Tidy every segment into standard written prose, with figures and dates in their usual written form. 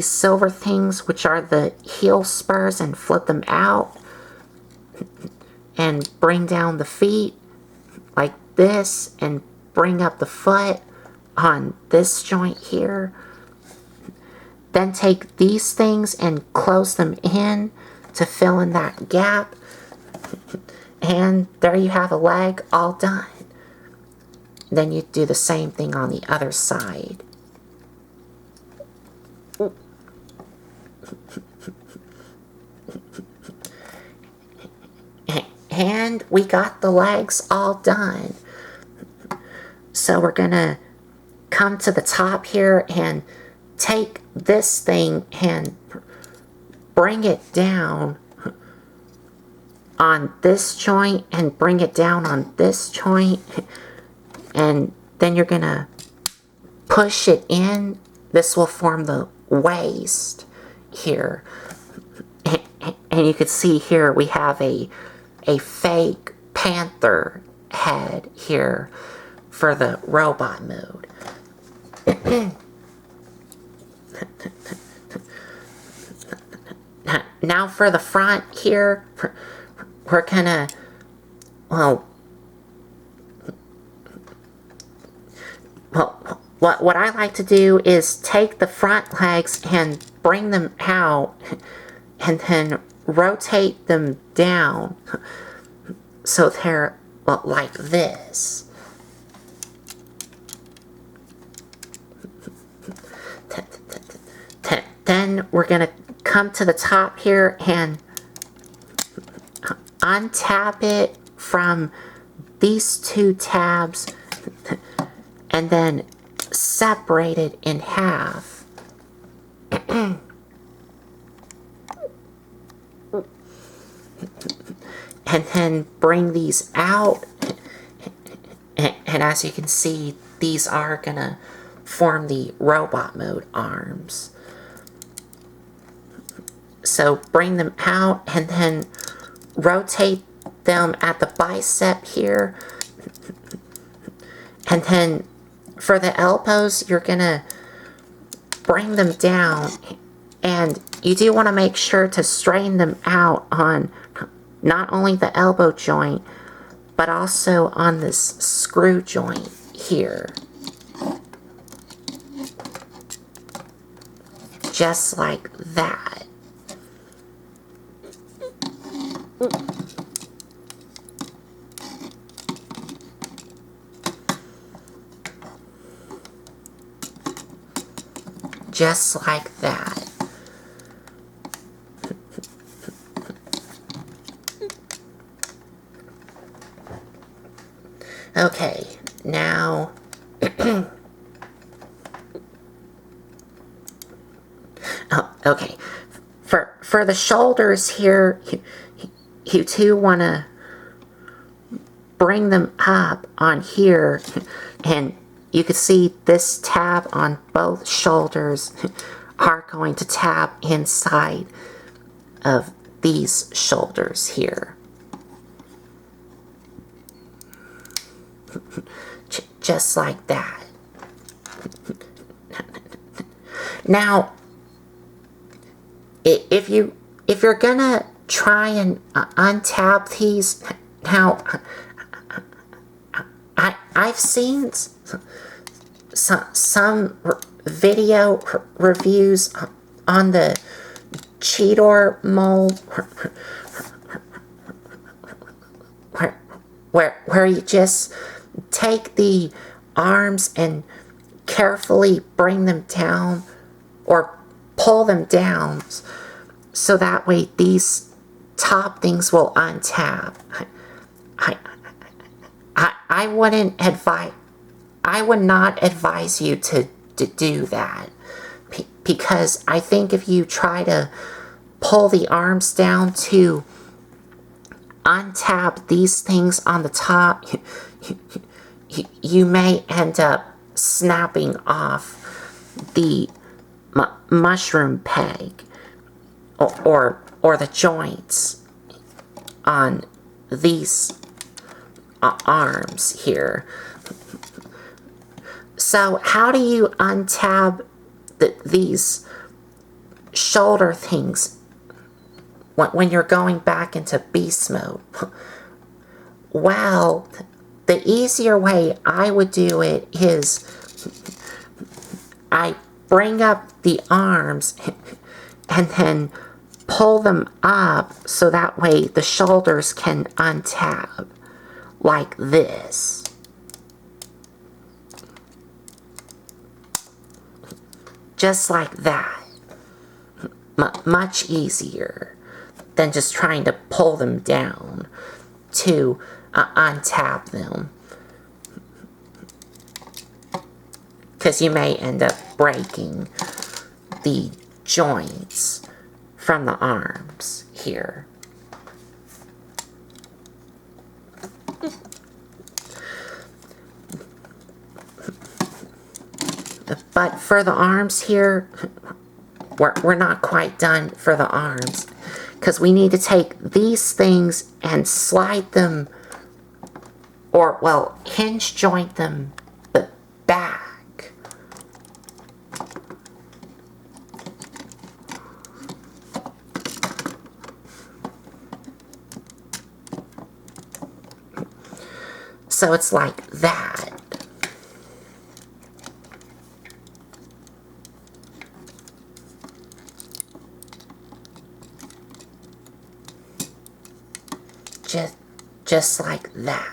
silver things, which are the heel spurs, and flip them out and bring down the feet like this and bring up the foot on this joint here. Then take these things and close them in to fill in that gap. And there you have a leg all done. Then you do the same thing on the other side. And we got the legs all done. So we're gonna come to the top here and take this thing and bring it down on this joint and bring it down on this joint, and then you're gonna push it in. This will form the waist here, and you can see here we have a fake Panther head here for the robot mode. Now for the front here, we're gonna, well, what I like to do is take the front legs and bring them out and then rotate them down so they're like this. Then we're going to come to the top here and untap it from these two tabs and then separate it in half. And then bring these out, and as you can see, these are gonna form the robot mode arms. So bring them out and then rotate them at the bicep here, and then for the elbows you're gonna bring them down, and you do want to make sure to straighten them out on not only the elbow joint, but also on this screw joint here. Just like that. Just like that. Okay, now oh, okay. For the shoulders here, you do want to bring them up on here, and you can see this tab on both shoulders are going to tab inside of these shoulders here. Just like that. Now, if you're gonna try and untap these, now I've seen some video reviews on the Cheetor mold where you just take the arms and carefully bring them down or pull them down so that way these top things will untap. I would not advise you to do that, because I think if you try to pull the arms down to untap these things on the top, you may end up snapping off the mushroom peg or the joints on these arms here. So how do you untab these shoulder things when you're going back into beast mode? Well, the easier way I would do it is I bring up the arms and then pull them up so that way the shoulders can untab like this. Just like that. Much easier than just trying to pull them down to untap them. Because you may end up breaking the joints from the arms here. But for the arms here, we're not quite done for the arms, because we need to take these things and slide them, or, well, hinge joint them back. So it's like that. Just like that.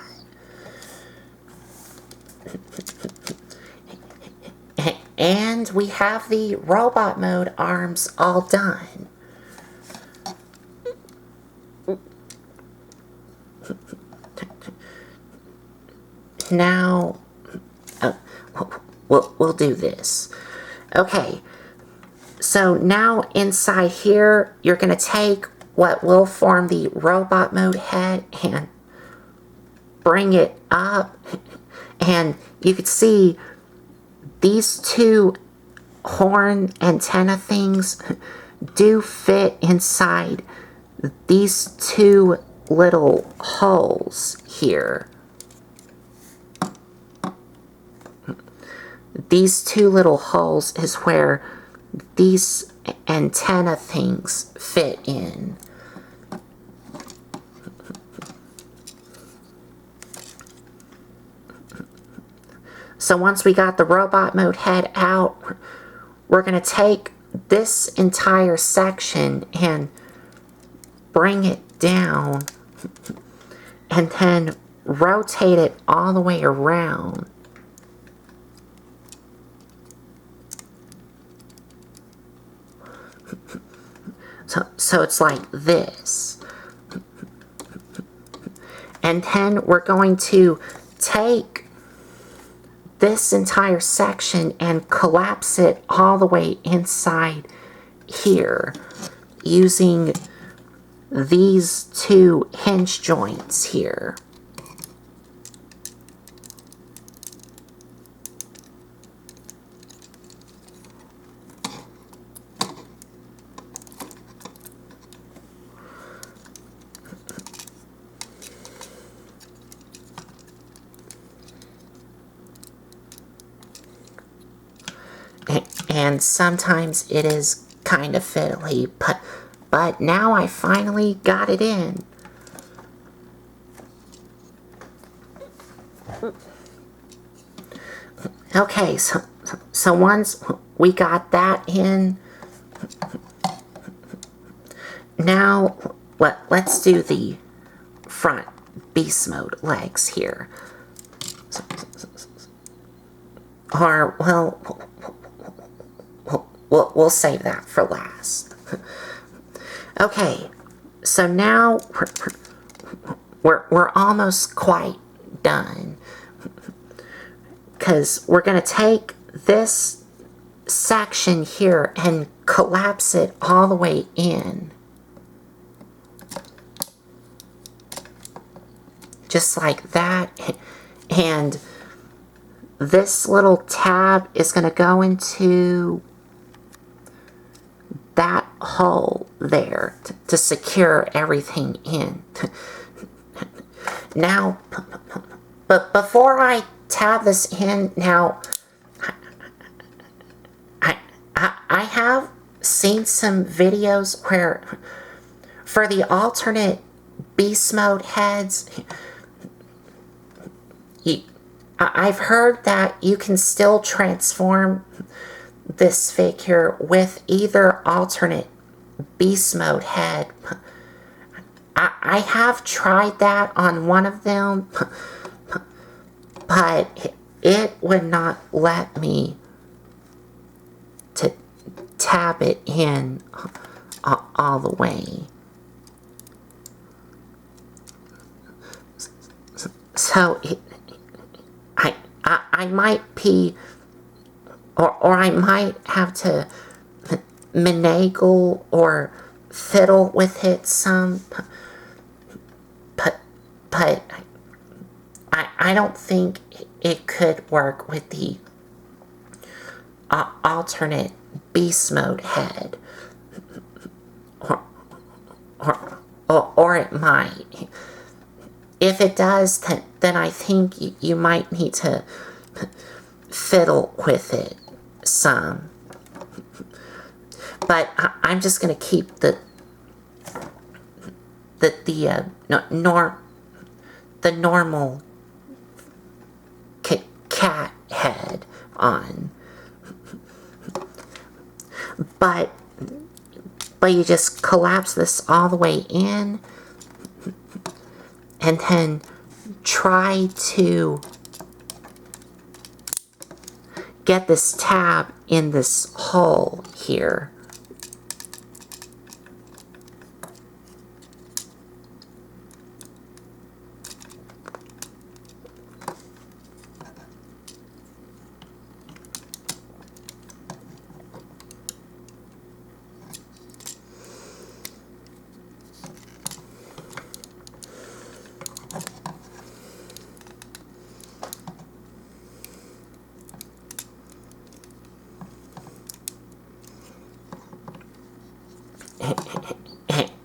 And we have the robot mode arms all done. Now, we'll do this. Okay, so now inside here, you're going to take what will form the robot mode head and bring it up, and you can see these two horn antenna things do fit inside these two little holes here. These two little holes is where these antenna things fit in. So once we got the robot mode head out, we're going to take this entire section and bring it down and then rotate it all the way around. So it's like this. And then we're going to take this entire section and collapse it all the way inside here using these two hinge joints here. And sometimes it is kind of fiddly, but now I finally got it in. Okay, so once we got that in, now let's do the front beast mode legs here. Or, well, we'll save that for last. Okay, so now we're almost quite done, because we're going to take this section here and collapse it all the way in. Just like that. And this little tab is going to go into that hole there to secure everything in. Now, but before I tab this in, now, I have seen some videos where for the alternate beast mode heads, I've heard that you can still transform this figure with either alternate beast mode head. I have tried that on one of them, but it would not let me to tab it in all the way. So I might be, or I might have to finagle or fiddle with it some, but I don't think it could work with the alternate beast mode head, or it might. If it does, then I think you might need to fiddle with it some. But I'm just gonna keep the normal cat head on. But you just collapse this all the way in, and then try to get this tab in this hole here.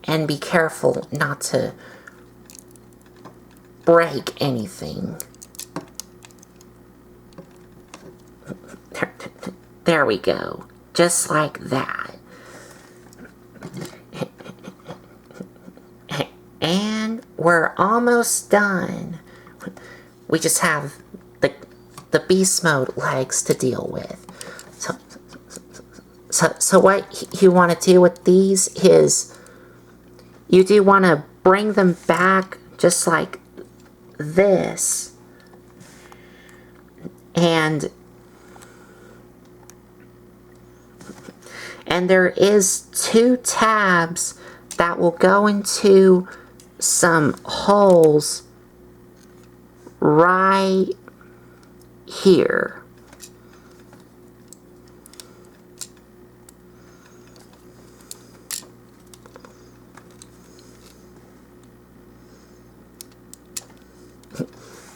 And be careful not to break anything. There we go. Just like that. And we're almost done. We just have the beast mode legs to deal with. So what you want to do with these is you do want to bring them back just like this, and there is 2 tabs that will go into some holes right here.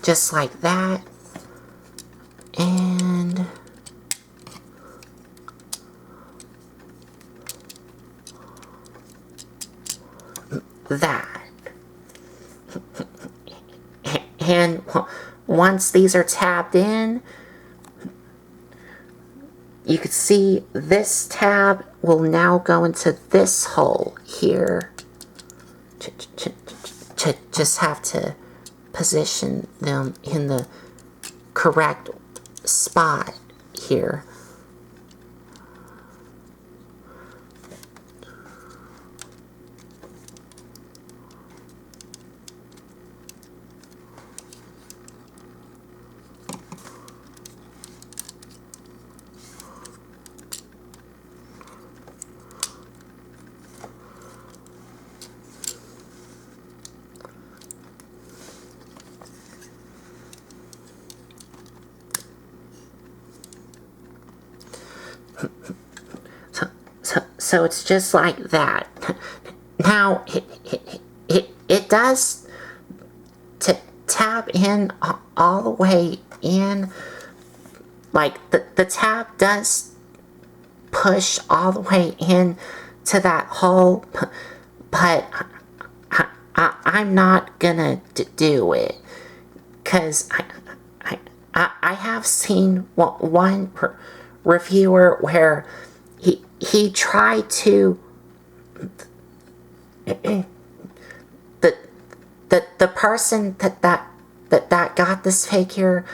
Just like that. And that. And once these are tabbed in, you can see this tab will now go into this hole here. Just have to position them in the correct spot here. So it's just like that. Now, it does tab in all the way in. Like, the tab does push all the way in to that hole, but I'm not gonna do it, because I have seen one reviewer where he tried to the the person that got this figure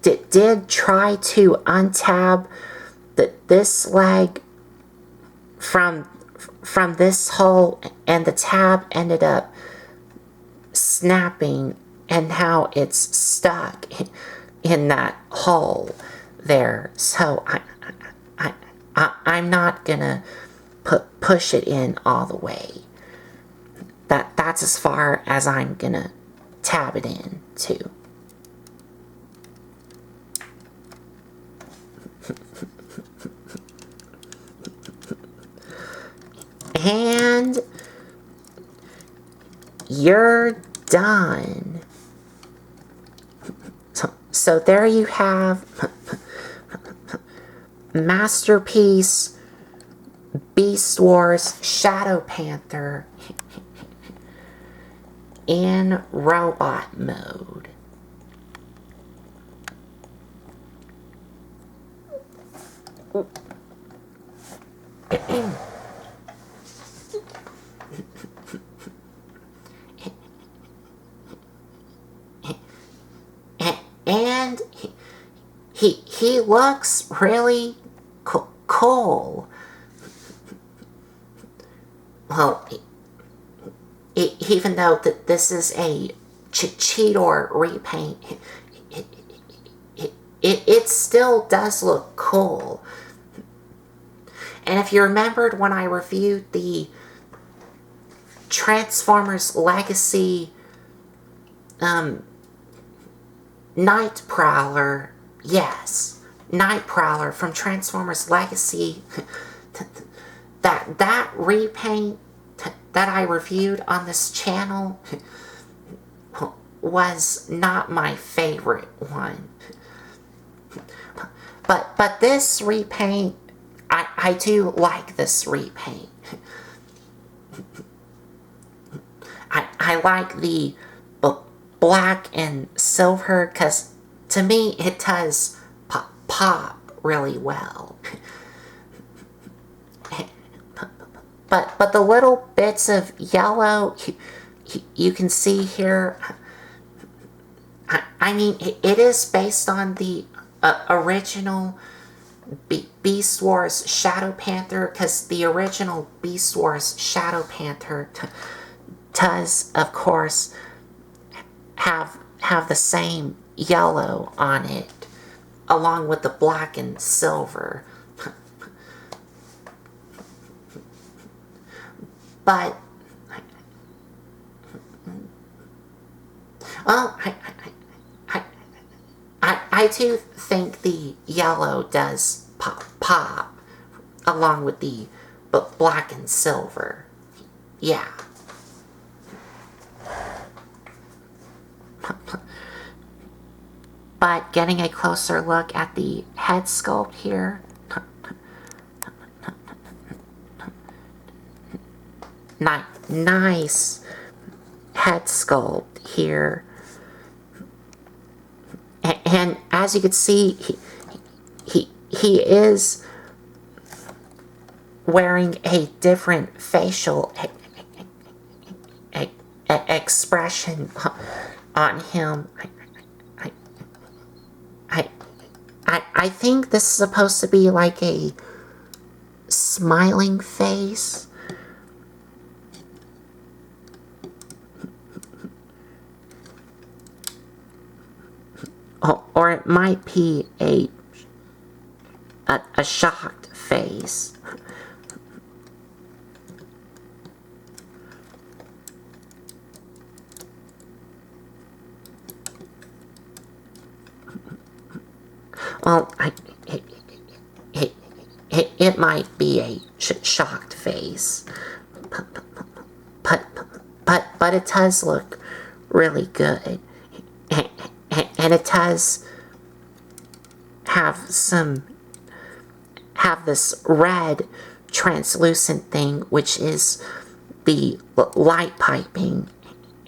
did try to untab this leg from this hole, and the tab ended up snapping, and how it's stuck in that hole there. So I'm not gonna push it in all the way. That's as far as I'm gonna tab it in to. And you're done. So there you have Masterpiece Beast Wars Shadow Panther in robot mode. And he looks really cool. Well, even though that this is a Cheetor repaint, it still does look cool. And if you remembered when I reviewed the Transformers Legacy Night Prowler, yes, Night Prowler from Transformers Legacy, that repaint that I reviewed on this channel was not my favorite one. But this repaint, I do like this repaint. I like the black and silver, because to me it does pop really well. But the little bits of yellow you can see here, I mean, it is based on the original Beast Wars Shadow Panther, because the original Beast Wars Shadow Panther does, of course, have the same yellow on it, along with the black and silver. But, well, I do think the yellow does pop along with the black and silver. Yeah. But getting a closer look at the head sculpt here, nice head sculpt here. And as you can see, he is wearing a different facial expression on him. I think this is supposed to be like a smiling face. Or it might be a shocked face. Well, it might be a shocked face, but it does look really good, and it does have this red translucent thing, which is the light piping,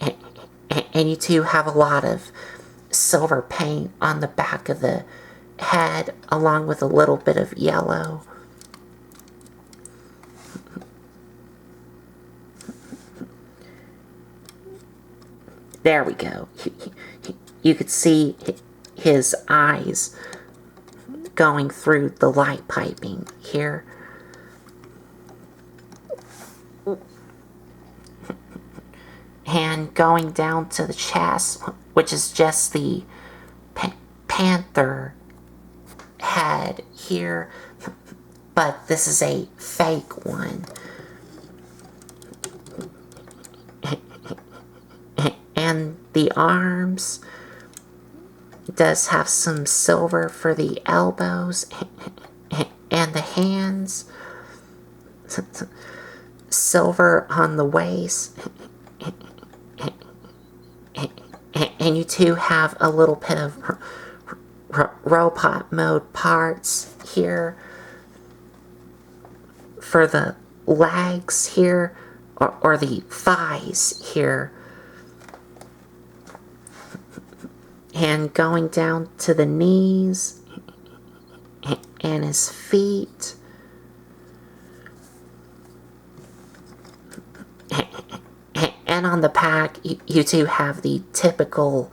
and you do have a lot of silver paint on the back of the head, along with a little bit of yellow. There we go. You could see his eyes going through the light piping here. And going down to the chest, which is just the Panther head here, but this is a fake one. And the arms does have some silver for the elbows and the hands, silver on the waist, and you too have a little bit of robot mode parts here for the legs here, or the thighs here. And going down to the knees and his feet. And on the back, you do have the typical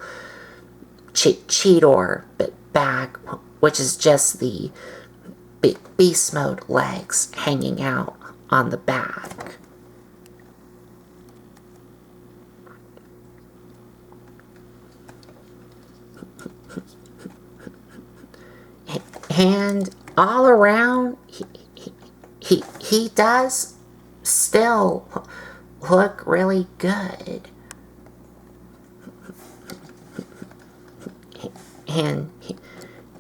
Cheetor back, which is just the beast mode legs hanging out on the back. And all around, he does still look really good. And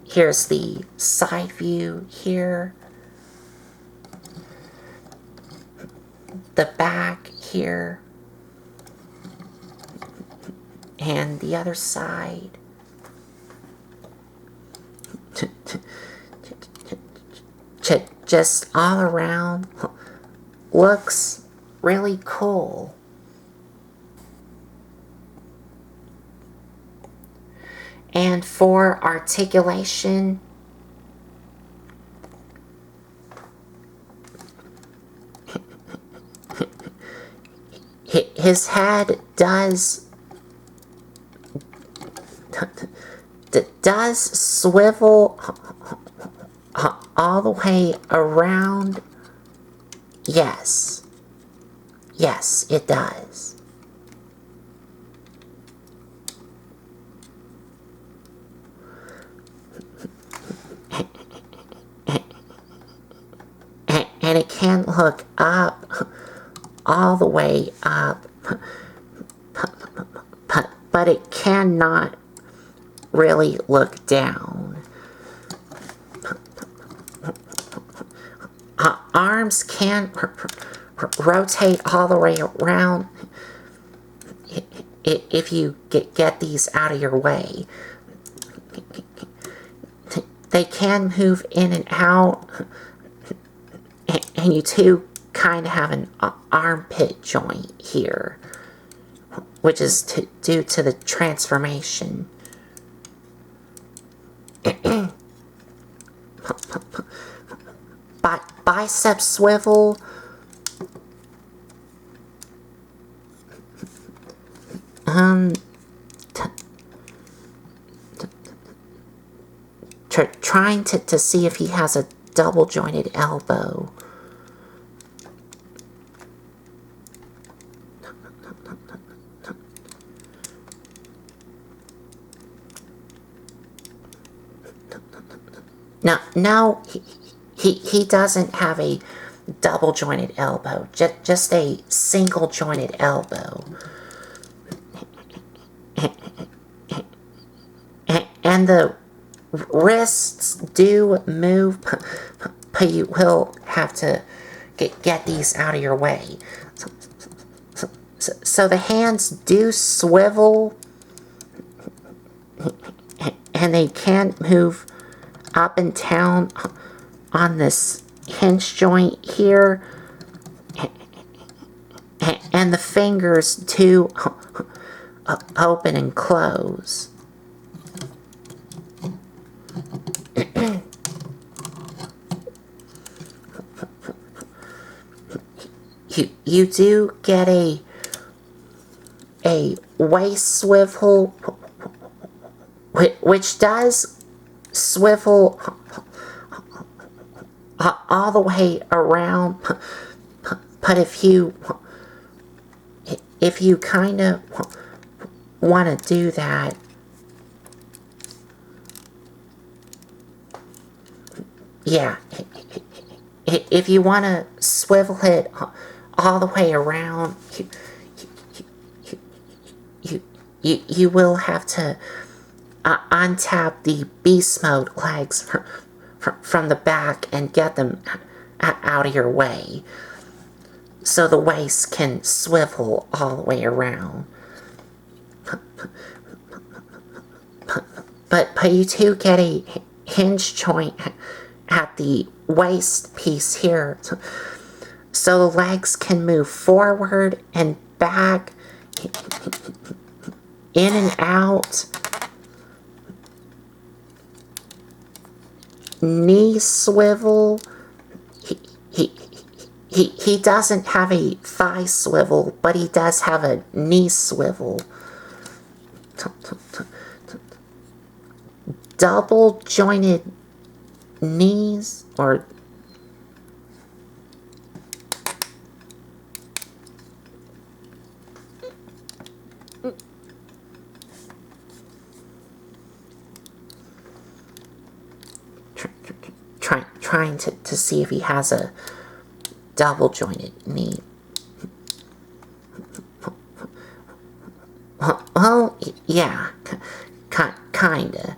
here's the side view here. The back here. And the other side. Just all around looks really cool. And for articulation, his head does swivel all the way around. Yes, it does. And it can look up, all the way up, but it cannot really look down. Arms can rotate all the way around if you get these out of your way. They can move in and out, and you too kind of have an armpit joint here, which is due to the transformation. Bicep swivel. Trying to see if he has a double jointed elbow. No, he doesn't have a double jointed elbow, just a single jointed elbow. And the wrists do move, but you will have to get these out of your way. So the hands do swivel, and they can move up and down on this hinge joint here, and the fingers do open and close. You do get a waist swivel, which does swivel all the way around, but if you kind of want to do that, yeah, if you want to swivel it all the way around, you will have to untap the beast mode legs from the back and get them out of your way, so the waist can swivel all the way around. But you do get a hinge joint at the waist piece here, so the legs can move forward and back, in and out. Knee swivel. He doesn't have a thigh swivel, but he does have a knee swivel. Double jointed knees, or trying to see if he has a double jointed knee. Well, yeah, kinda.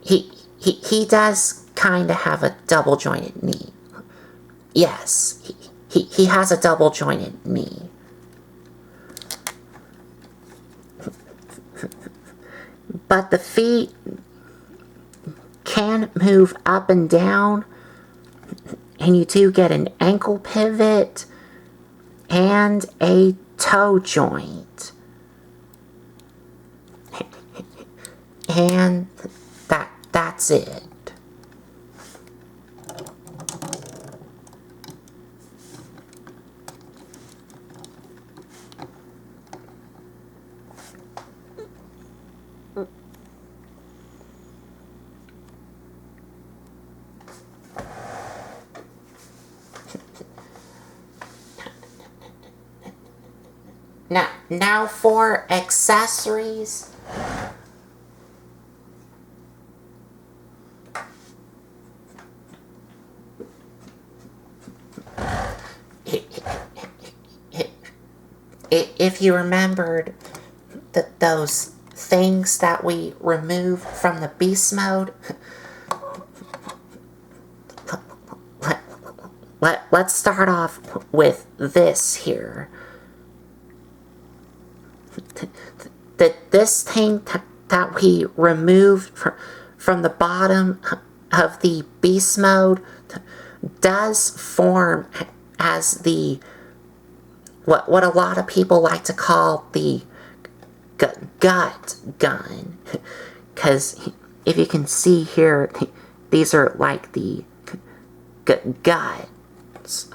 He does kinda have a double jointed knee. Yes, he has a double jointed knee. But the feet can move up and down, and you do get an ankle pivot and a toe joint. And that's it. Now for accessories. If you remembered those things that we removed from the beast mode, let's start off with this here. This thing that we removed from the bottom of the beast mode does form as the what a lot of people like to call the gut gun, because if you can see here, these are like the guts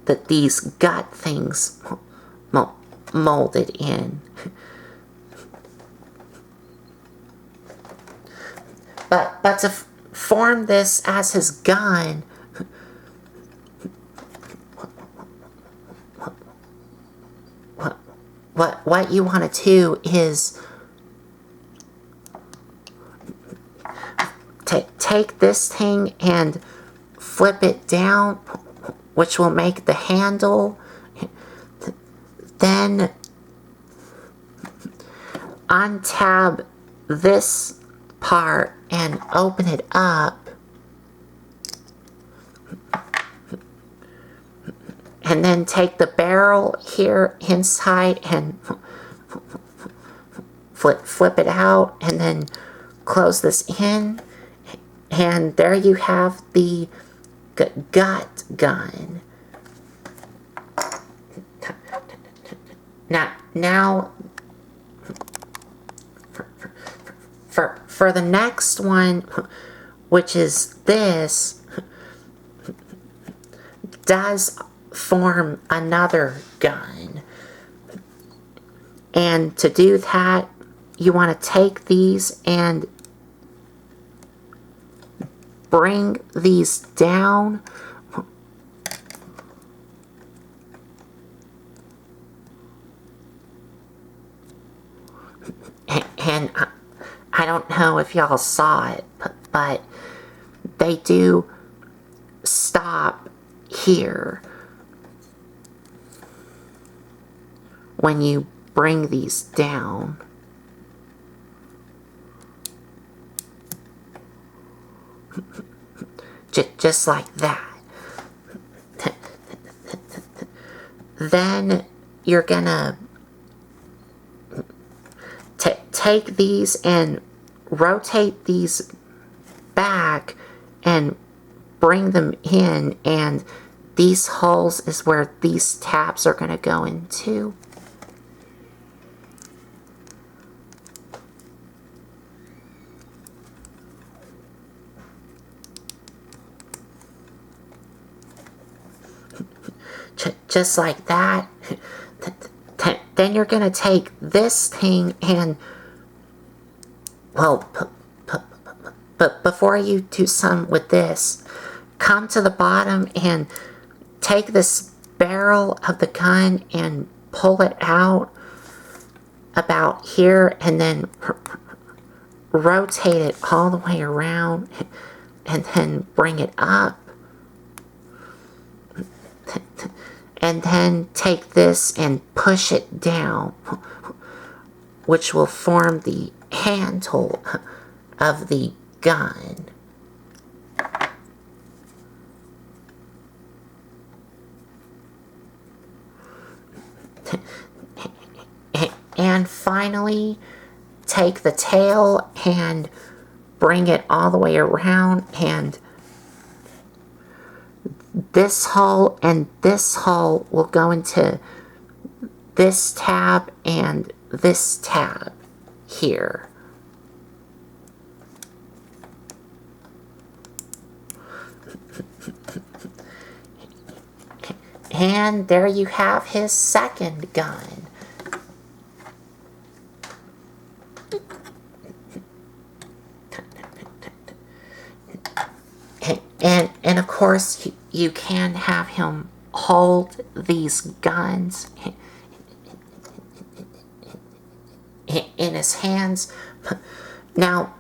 that these gut things molded in. But to form this as his gun, what you want to do is take this thing and flip it down, which will make the handle. Then untab this part and open it up, and then take the barrel here inside and flip it out, and then close this in, and there you have the gut gun. Now for the next one, which is this, does form another gun. And to do that, you want to take these and bring these down. And I don't know if y'all saw it, but they do stop here when you bring these down. Just like that. Then you're gonna take these and rotate these back and bring them in, and these holes is where these tabs are going to go into. Just like that. Then you're going to take this thing and, well, but before you do some with this, come to the bottom and take this barrel of the gun and pull it out about here, and then rotate it all the way around, and then bring it up. And then take this and push it down, which will form the handle of the gun. And finally, take the tail and bring it all the way around, and this hole and this hole will go into this tab and this tab here. And there you have his second gun. And of course, you can have him hold these guns in his hands. Now,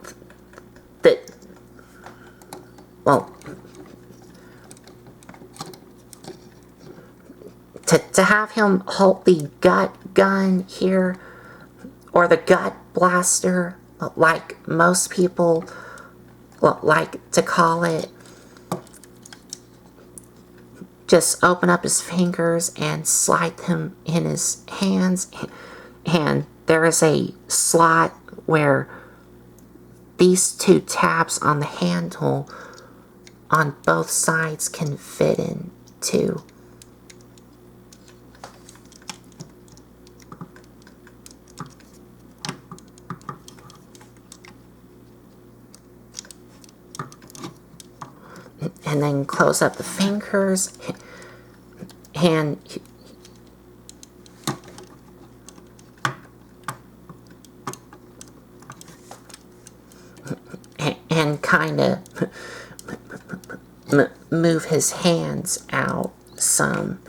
to have him hold the gut gun here, or the gut blaster, like most people like to call it, just open up his fingers and slide them in his hands, and there is a slot where these two tabs on the handle on both sides can fit in too. And then close up the fingers, and kind of move his hands out some.